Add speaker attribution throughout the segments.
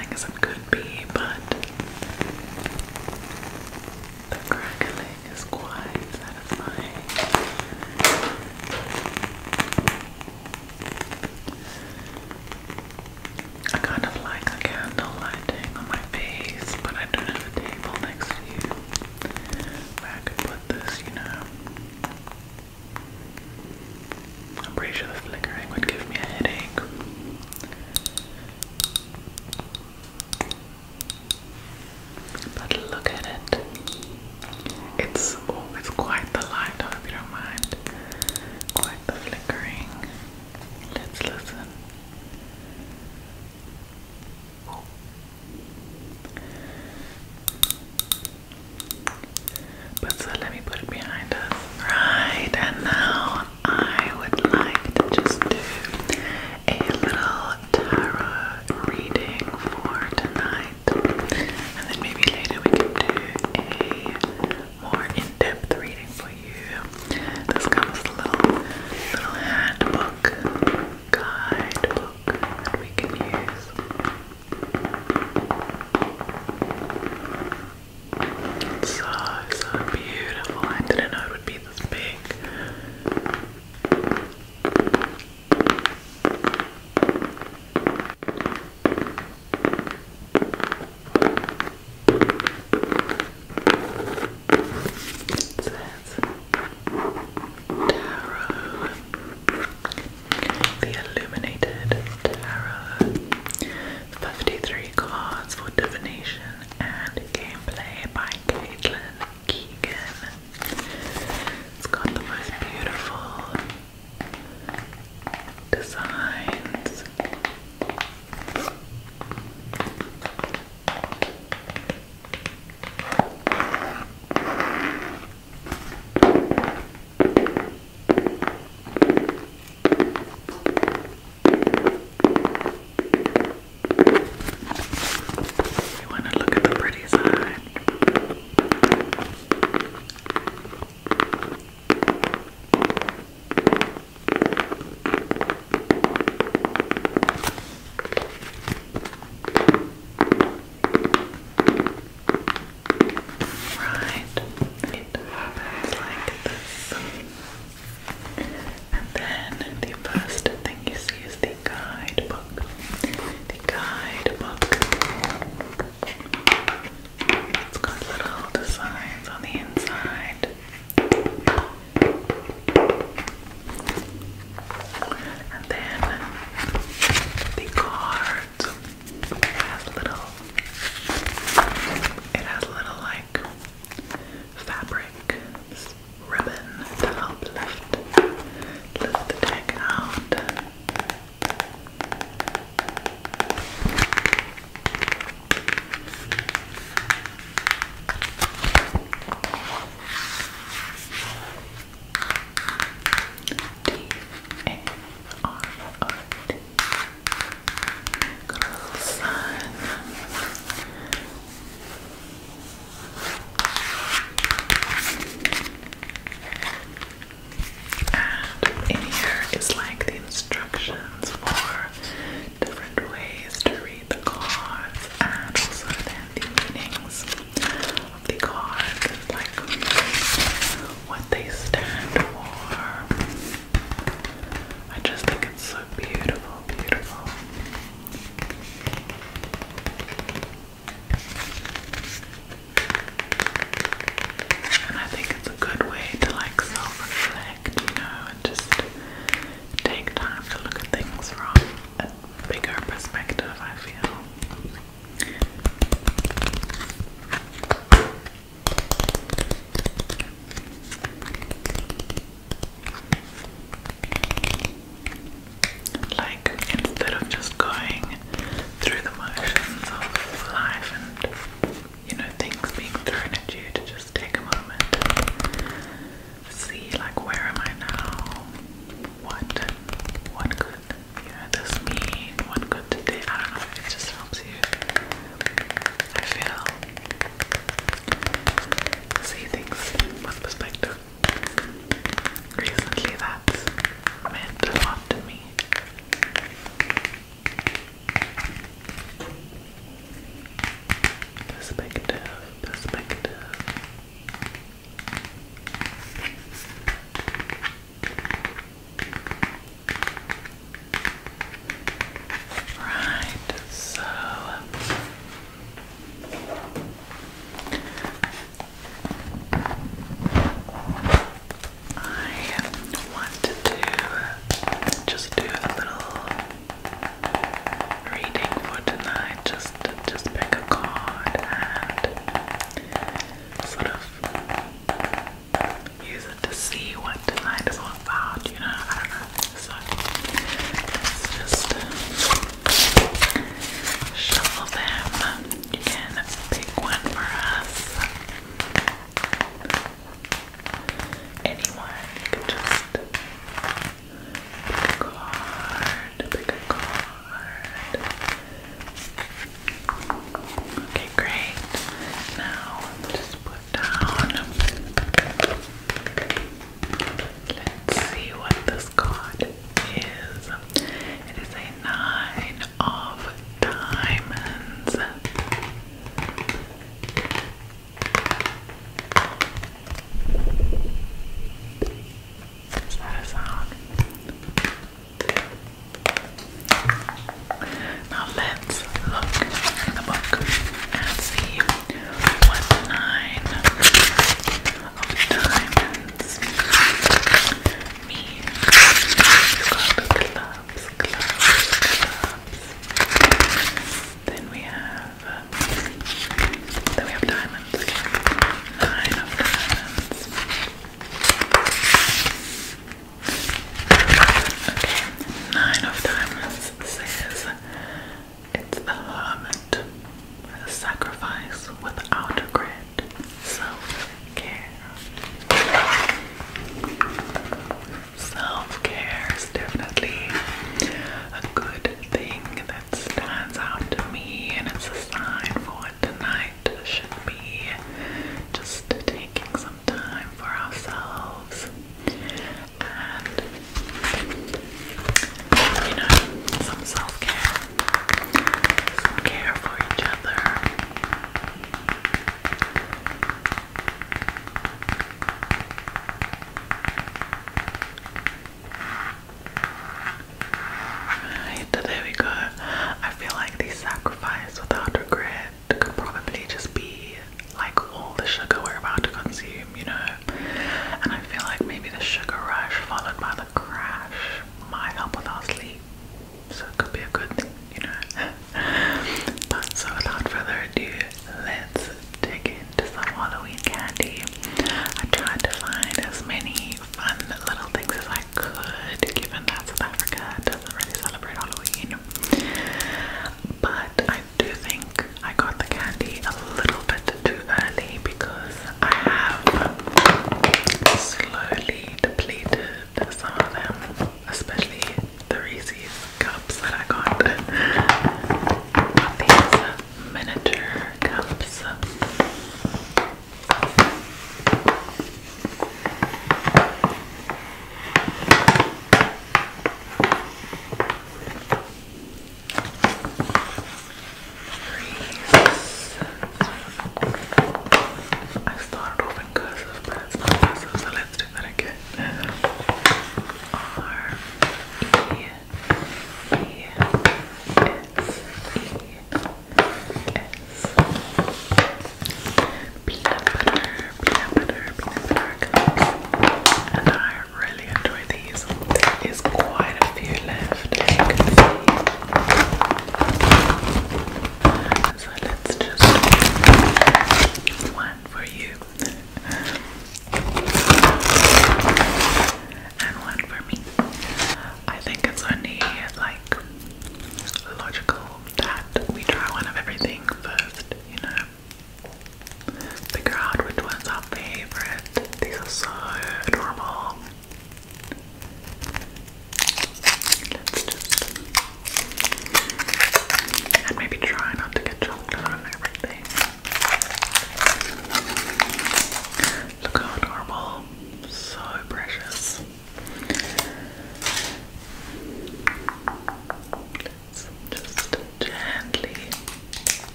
Speaker 1: satisfying as it could be, but the crackling is quite satisfying. I kind of like the candle lighting on my face, but I don't have a table next to you where I could put this, you know. I'm pretty sure the flickering would give me a headache.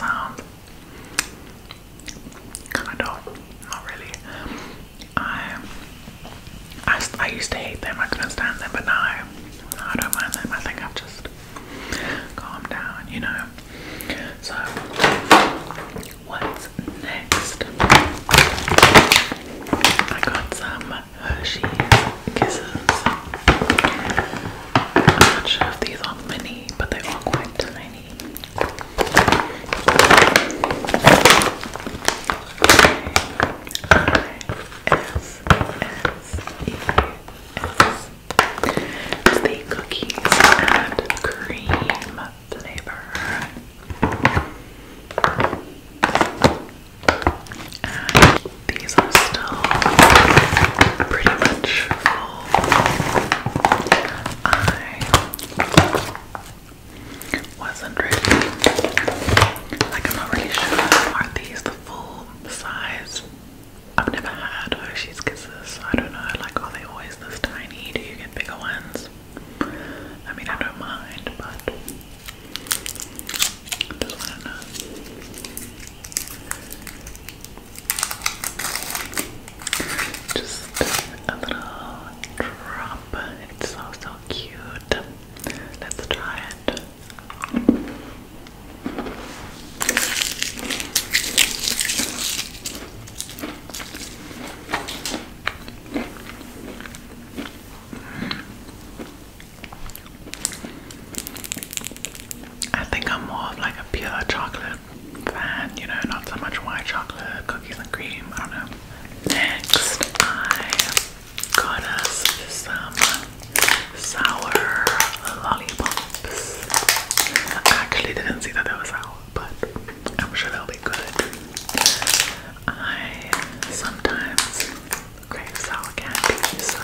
Speaker 1: mouth sounds. Kind of, not really. I used to hate them, I couldn't stand them, but now I don't mind them. I think I've just calmed down, you know. So, what's next? I got some Hershey Kisses. I'm not sure if these are mini, but they are quite tiny. It's the cookies and cream flavor. And these are still pretty much full. I wasn't really, like, I'm not really sure. Are these the full size? I've never had Hershey's Kisses, so I don't know. Like, are they always this tiny? Do you get bigger ones? I mean, I don't mind, but I just want to know. Just a little drop. It's so cute. Let's try it. I think I'm more of like a pure chocolate fan, you know, not so much white chocolate, cookies and cream, I don't know. Next, I got us some sour lollipops. I actually didn't see that they were sour, but I'm sure they'll be good. I sometimes crave sour candy, so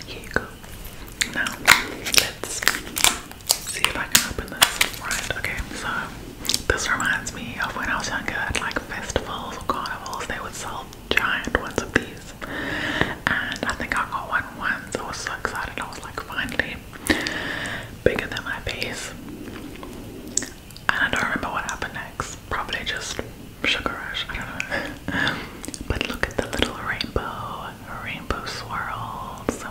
Speaker 1: here you go. Now, let's see if I can open this. Right, okay, so this reminds me of when I was younger at like festivals or carnivals. They would sell giant ones of these. And I think I got one once. I was so excited. I was like, finally, bigger than my face. And I don't remember what happened next. Probably just sugar rush. I don't know. But look at the little rainbow swirls.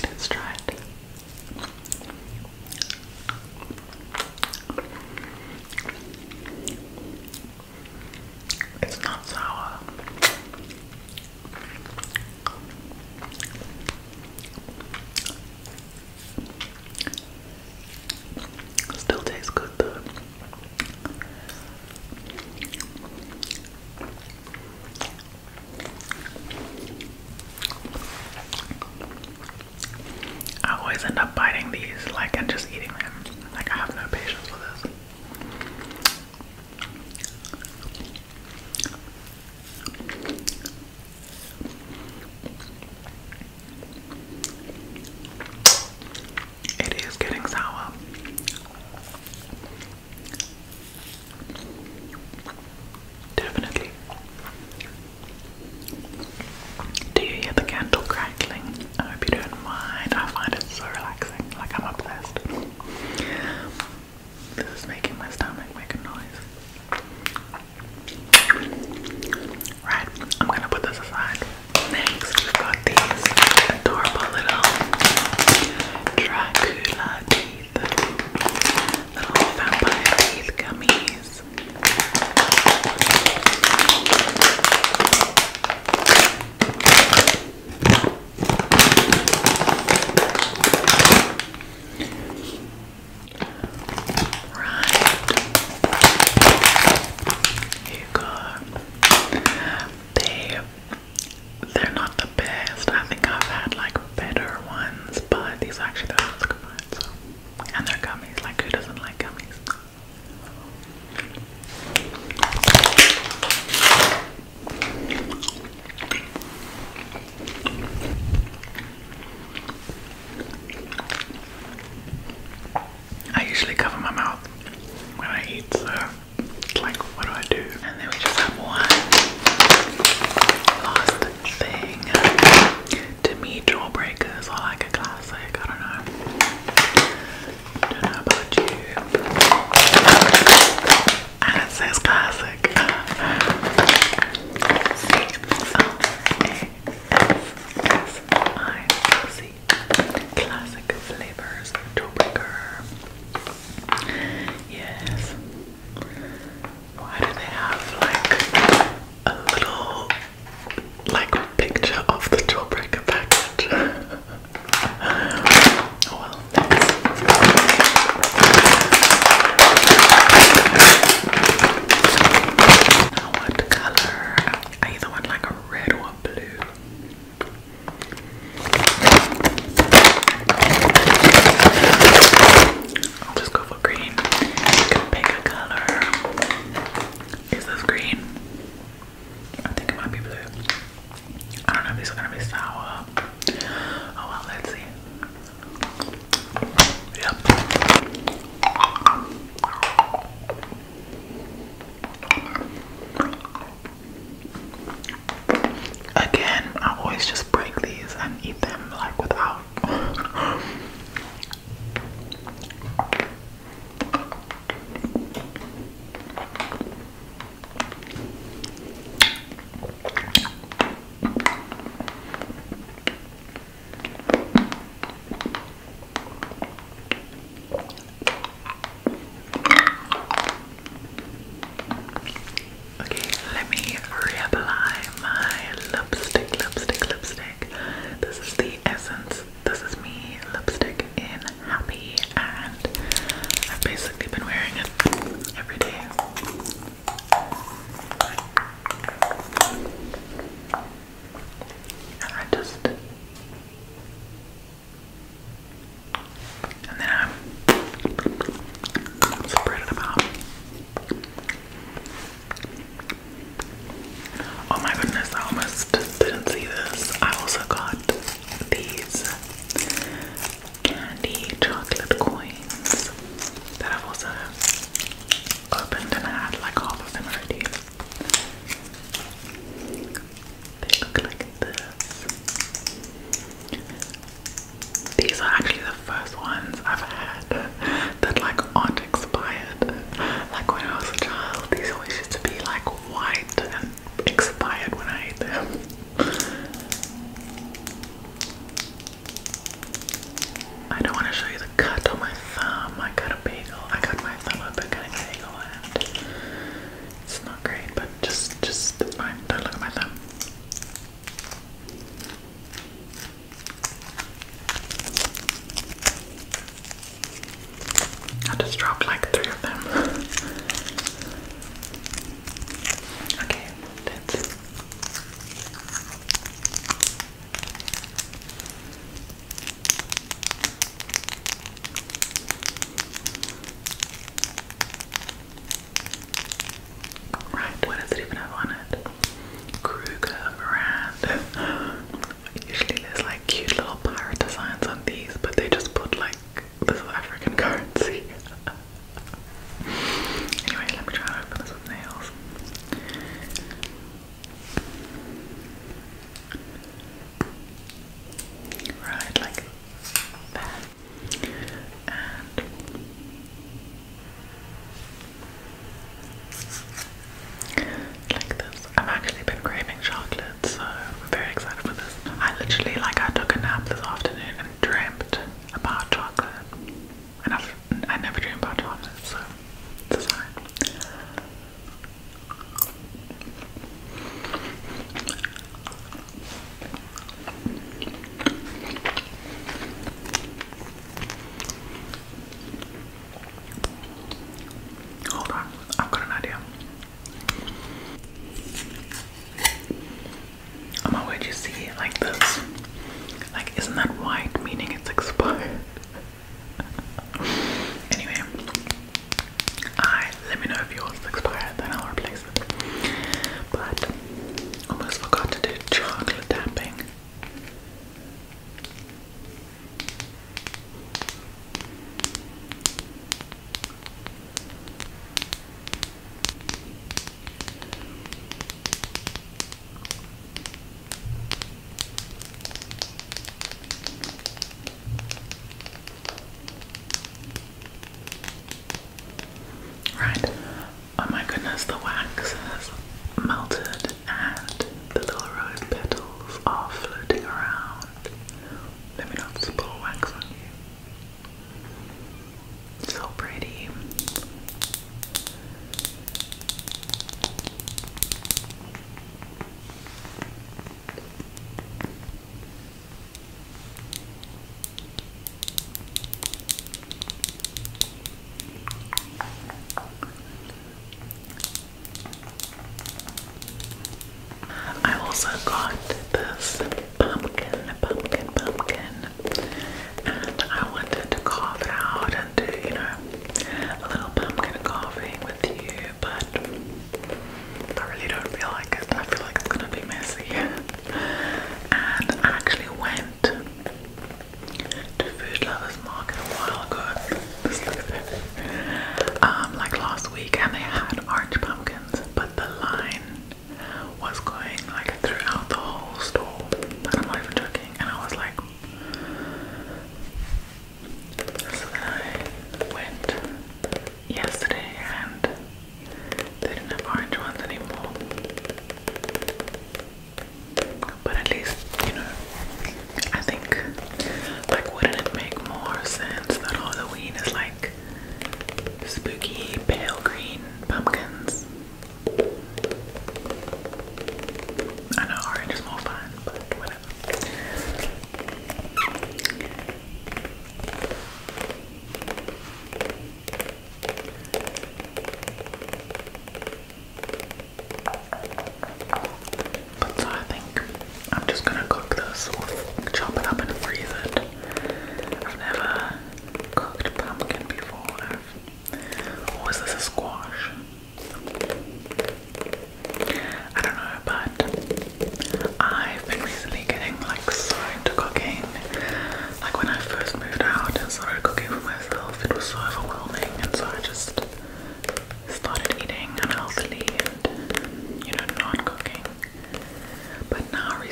Speaker 1: Let's try it. It's not sour. Still tastes good though. I always end up biting these, like, and just eating them. Like, I have no patience for this. It is getting sour. Definitely. Do you hear the candle crackling? I hope you don't mind. I find it so relaxing. Like, I'm obsessed. these are gonna be sour. Oh well, let's see. Yep. Again, I always just break these and eat them like without. Okay, let me reapply my lipstick. This is the Essence This Is Me lipstick in Happy, and I've basically been wearing it every day. And I just, and then I spread it about. Oh my goodness, I almost didn't see this. I also got these candy chocolate coins that I've also opened and had like half of them already. They look like this. These are actually the first ones I've had that like aren't expired. Like when I was a child, these always used to be like white and expired when I ate them. I don't want to show you the cut on my thumb. I got a bagel. I got my thumb open cutting a bagel and it's not great, but just fine. Don't look at my thumb. I just dropped like 3 of them. Okay, let's. Right, what does it even have on it? Kruger brand. Usually there's like cute little pirate designs on these, but they just put like the South African currency. Anyway, let me try and open this with nails. Right, like that. And like this. I've actually been craving chocolate, so I'm very excited for this. I literally, like, I took a nap this afternoon and dreamt about chocolate. And I never dream about chocolate, so it's a sign. Hold on, I've got an idea. On my way, do you see it like this? Like, isn't that white, meaning it's expired? Anyway, let me know if yours is expired, then I'll replace it. But almost forgot to do chocolate tapping.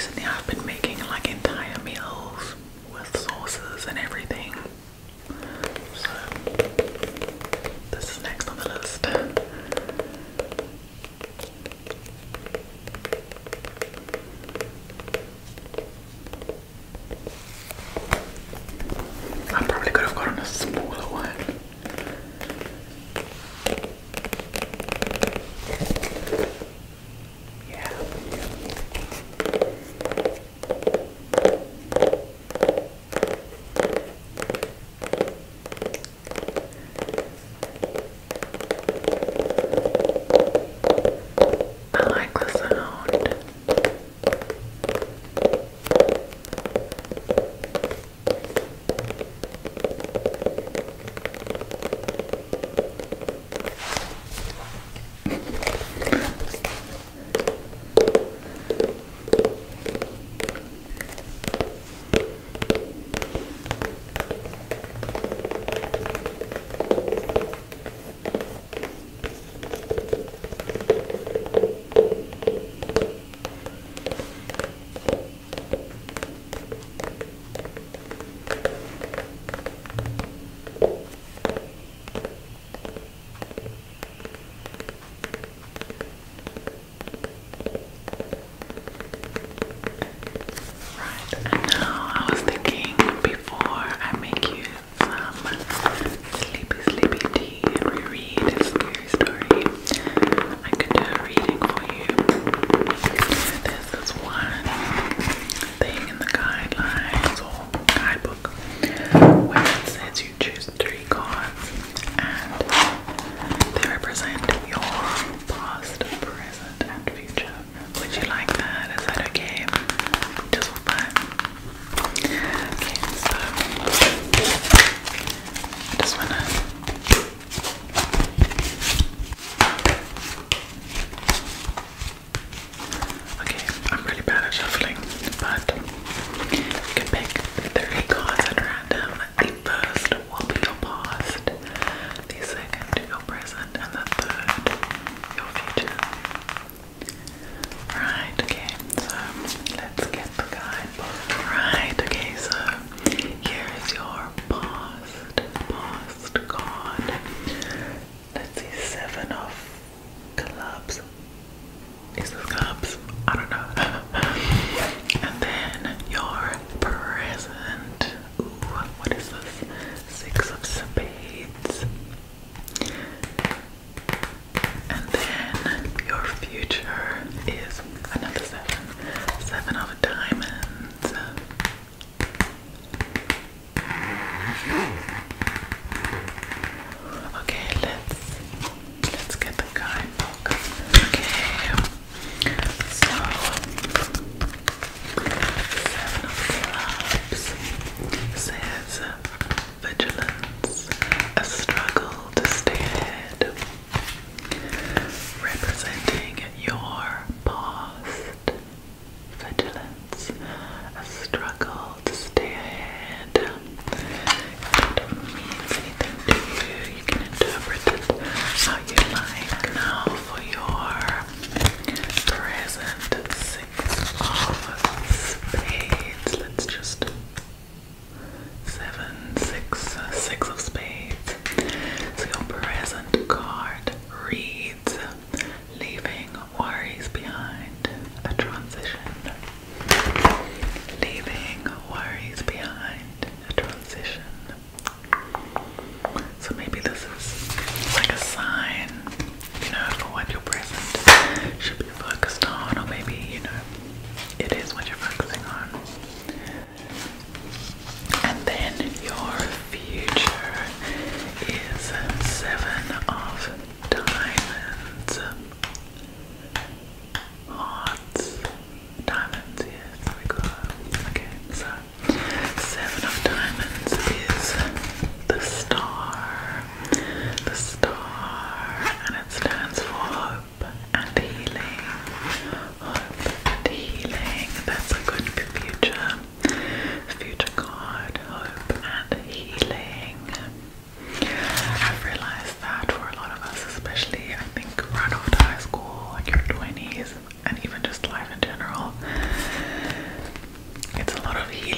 Speaker 1: recently I've been making like entire meals with sauces and everything. So this is next on the list. I probably could have gotten a smaller one. Yeah.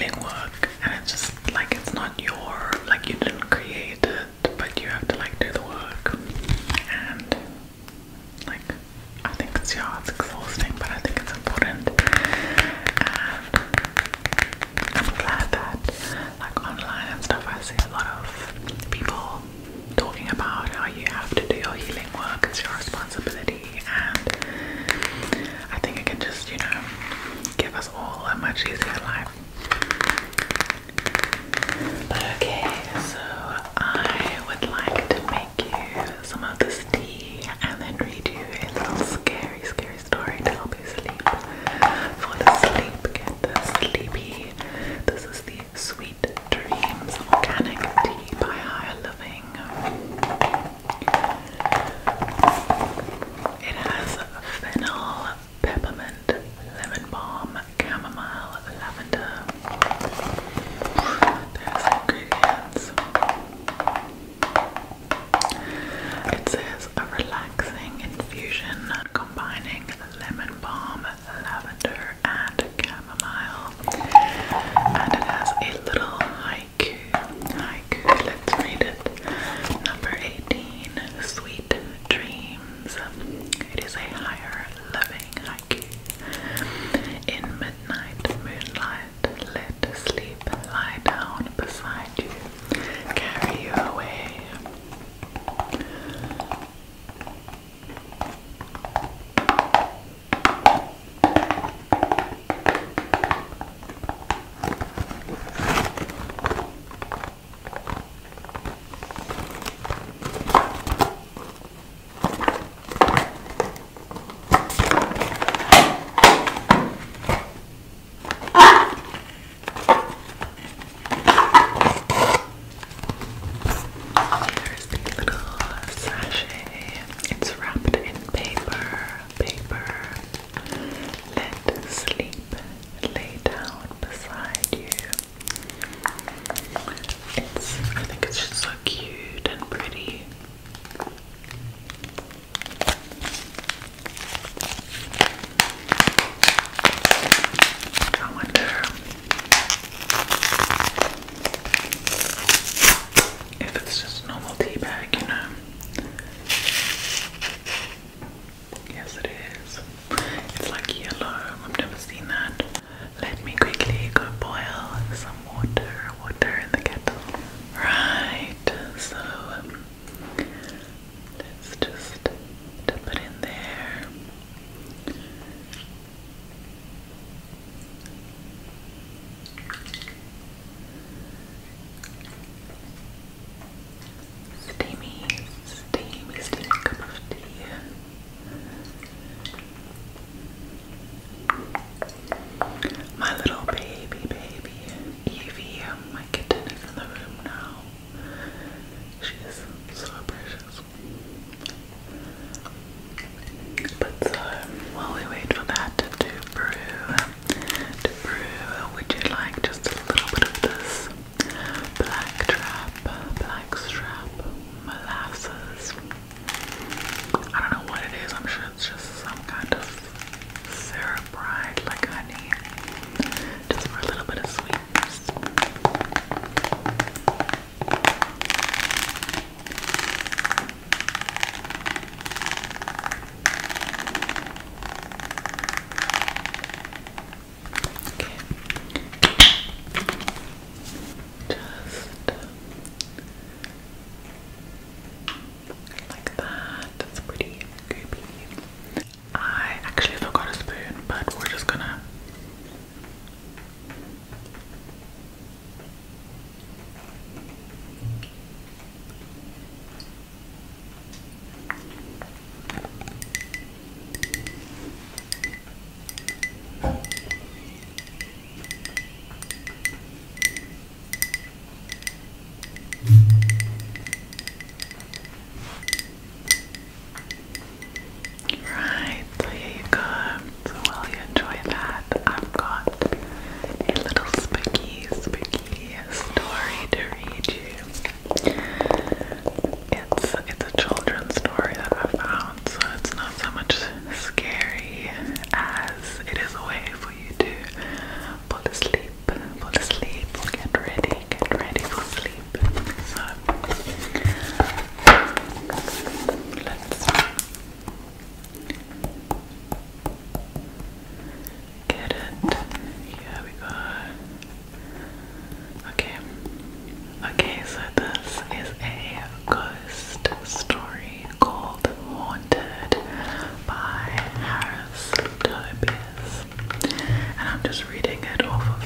Speaker 1: healing work, and it's just like it's not your, like you didn't create it, but you have to like do the work. And like I think it's, yeah, it's exhausting, but I think it's important. And I'm glad that like online and stuff I see a lot of people talking about how you have to do your healing work, it's your responsibility, and I think it can just, you know, give us all a much easier life. But okay,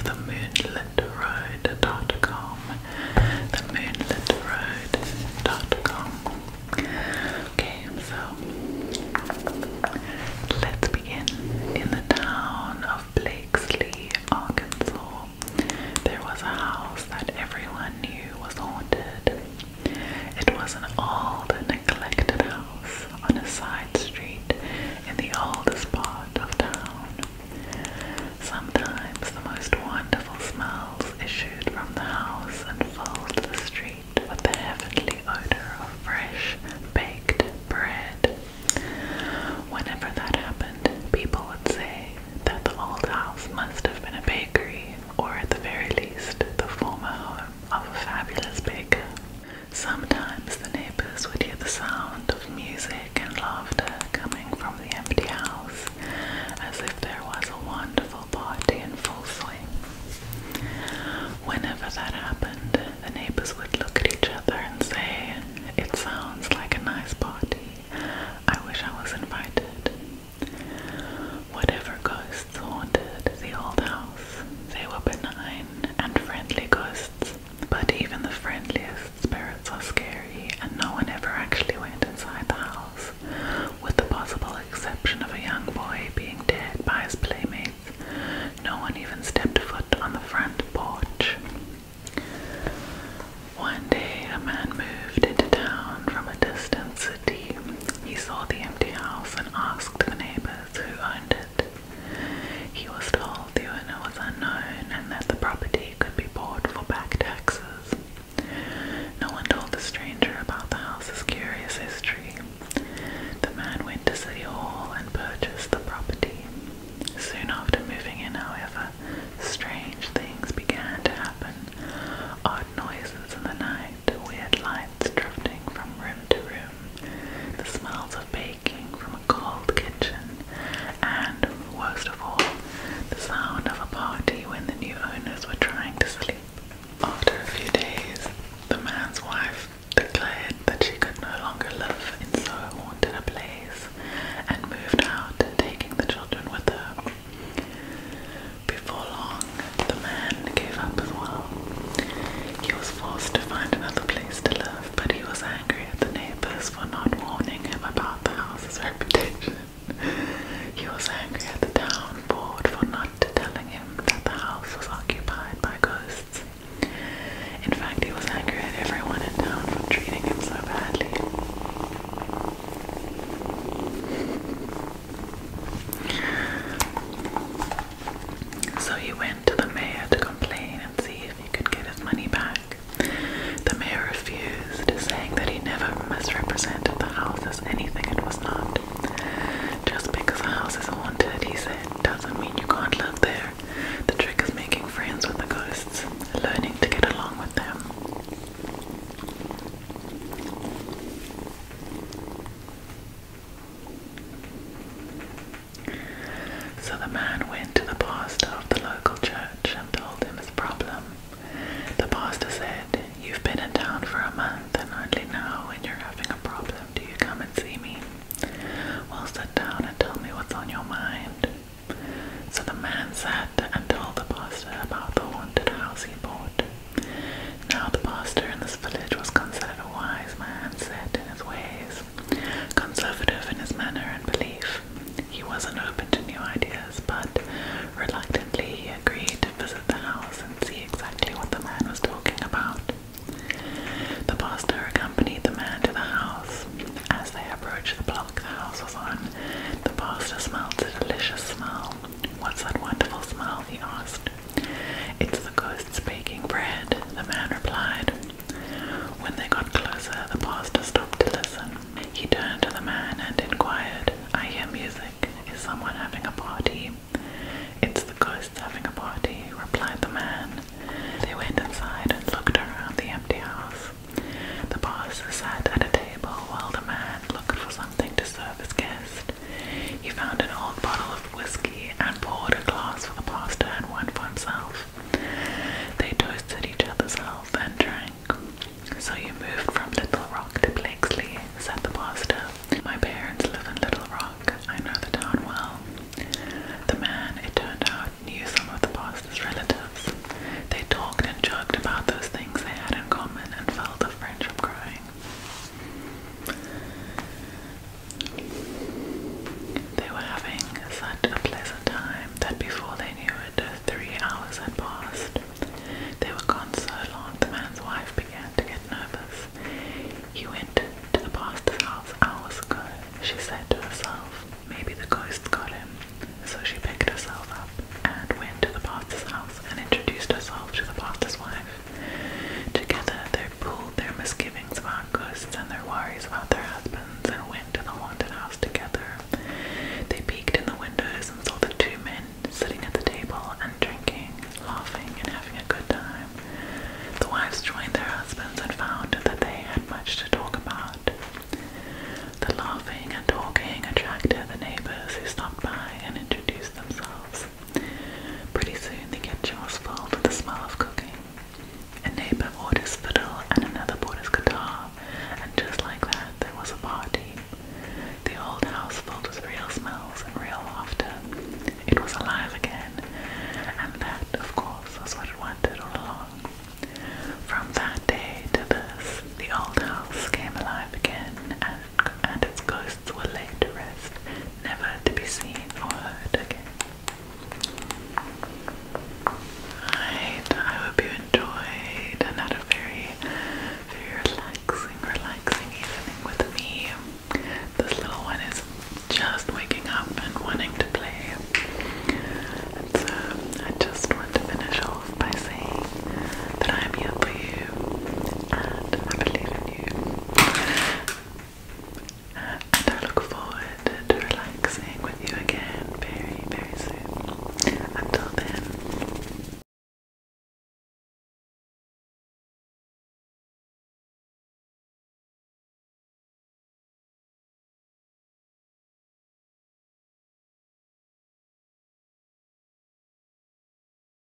Speaker 1: of the